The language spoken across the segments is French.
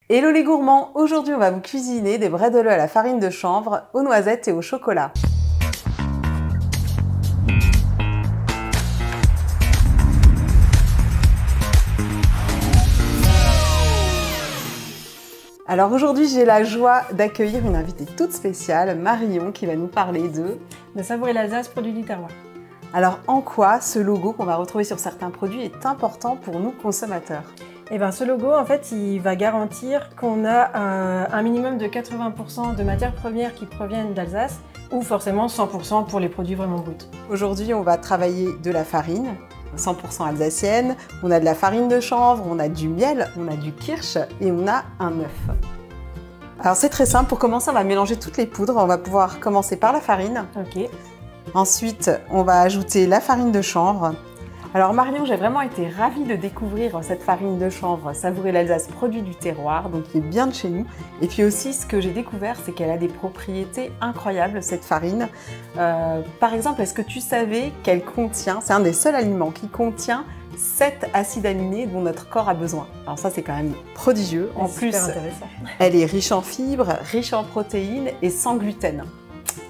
Hello les gourmands, aujourd'hui on va vous cuisiner des bredela à la farine de chanvre, aux noisettes et au chocolat. Alors aujourd'hui j'ai la joie d'accueillir une invitée toute spéciale, Marion, qui va nous parler de Savourer l'Alsace, produit du terroir. Alors en quoi ce logo qu'on va retrouver sur certains produits est important pour nous consommateurs? Eh bien, ce logo, en fait, il va garantir qu'on a un minimum de 80% de matières premières qui proviennent d'Alsace ou forcément 100% pour les produits vraiment bruts. Aujourd'hui, on va travailler de la farine 100% alsacienne, on a de la farine de chanvre, on a du miel, on a du kirsch et on a un œuf. Alors c'est très simple, pour commencer, on va mélanger toutes les poudres. On va pouvoir commencer par la farine. Ok. Ensuite, on va ajouter la farine de chanvre. Alors Marion, j'ai vraiment été ravie de découvrir cette farine de chanvre Savourer l'Alsace, produit du terroir, donc qui est bien de chez nous. Et puis aussi, ce que j'ai découvert, c'est qu'elle a des propriétés incroyables, cette farine. Par exemple, est-ce que tu savais qu'elle contient, c'est un des seuls aliments qui contient 7 acides aminés dont notre corps a besoin. Alors ça, c'est quand même prodigieux. En plus, elle est riche en fibres, riche en protéines et sans gluten.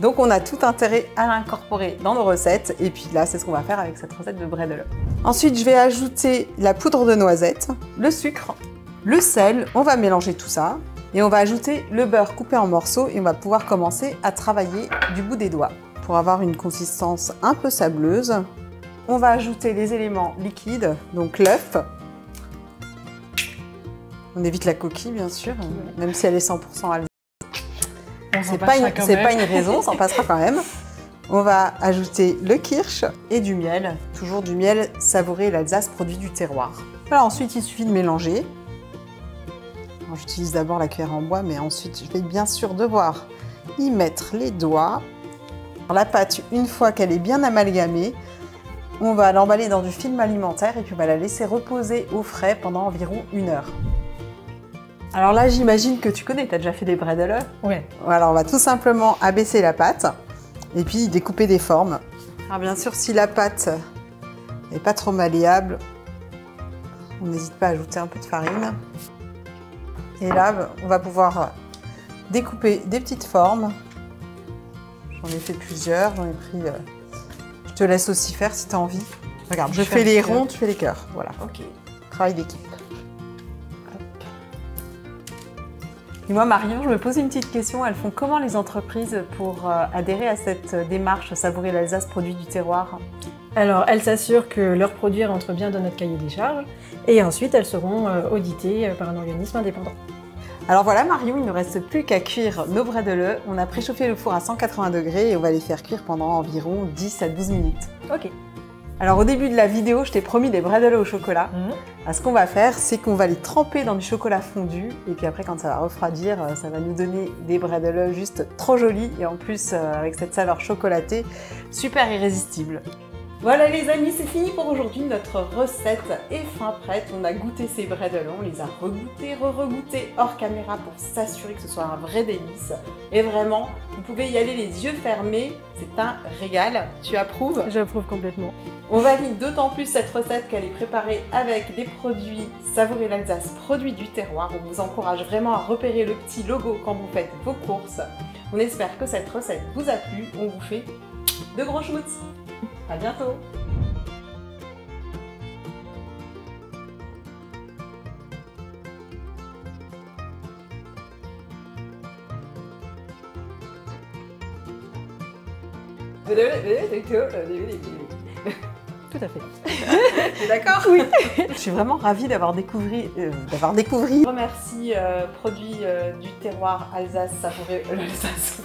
Donc on a tout intérêt à l'incorporer dans nos recettes et puis là c'est ce qu'on va faire avec cette recette de bredela. Ensuite je vais ajouter la poudre de noisette, le sucre, le sel, on va mélanger tout ça et on va ajouter le beurre coupé en morceaux et on va pouvoir commencer à travailler du bout des doigts. Pour avoir une consistance un peu sableuse, on va ajouter les éléments liquides, donc l'œuf. On évite la coquille bien sûr, même si elle est 100% alsacienne. C'est pas une raison, ça en passera quand même. On va ajouter le kirsch et du miel, toujours du miel Savourer l'Alsace, produit du terroir. Alors ensuite, il suffit de mélanger. J'utilise d'abord la cuillère en bois, mais ensuite, je vais bien sûr devoir y mettre les doigts. La pâte, une fois qu'elle est bien amalgamée, on va l'emballer dans du film alimentaire et puis on va la laisser reposer au frais pendant environ 1 heure. Alors là, j'imagine que tu connais, tu as déjà fait des bredela. Oui. Alors on va tout simplement abaisser la pâte et puis découper des formes. Alors bien sûr, si la pâte n'est pas trop malléable, on n'hésite pas à ajouter un peu de farine. Et là, on va pouvoir découper des petites formes. J'en ai fait plusieurs, j'en ai pris... Je te laisse aussi faire si tu as envie. Regarde, je fais les ronds, tu fais les cœurs. Voilà. Ok. Travail d'équipe. Et moi, Marion, je me pose une petite question. Elles font comment les entreprises pour adhérer à cette démarche Savourer l'Alsace, produit du terroir? Alors, elles s'assurent que leurs produits rentrent bien dans notre cahier des charges et ensuite elles seront auditées par un organisme indépendant. Alors voilà, Marion, il ne reste plus qu'à cuire nos bredela. On a préchauffé le four à 180 degrés et on va les faire cuire pendant environ 10 à 12 minutes. Ok. Alors au début de la vidéo, je t'ai promis des bredela au chocolat. Ce qu'on va faire, c'est qu'on va les tremper dans du chocolat fondu et puis après quand ça va refroidir, ça va nous donner des bredela juste trop jolis et en plus avec cette saveur chocolatée, super irrésistible. Voilà les amis, c'est fini pour aujourd'hui, notre recette est fin prête. On a goûté ces bredela, on les a regoûtés, re-regoûtés hors caméra pour s'assurer que ce soit un vrai délice. Et vraiment, vous pouvez y aller les yeux fermés, c'est un régal. Tu approuves? J'approuve complètement. On valide d'autant plus cette recette qu'elle est préparée avec des produits Savourer l'Alsace, produits du terroir. On vous encourage vraiment à repérer le petit logo quand vous faites vos courses. On espère que cette recette vous a plu. On vous fait de gros schmutz. À bientôt. Tout à fait. T'es d'accord? Oui. Je suis vraiment ravie d'avoir découvert. Je remercie produits du terroir Alsace, Savourer l'Alsace.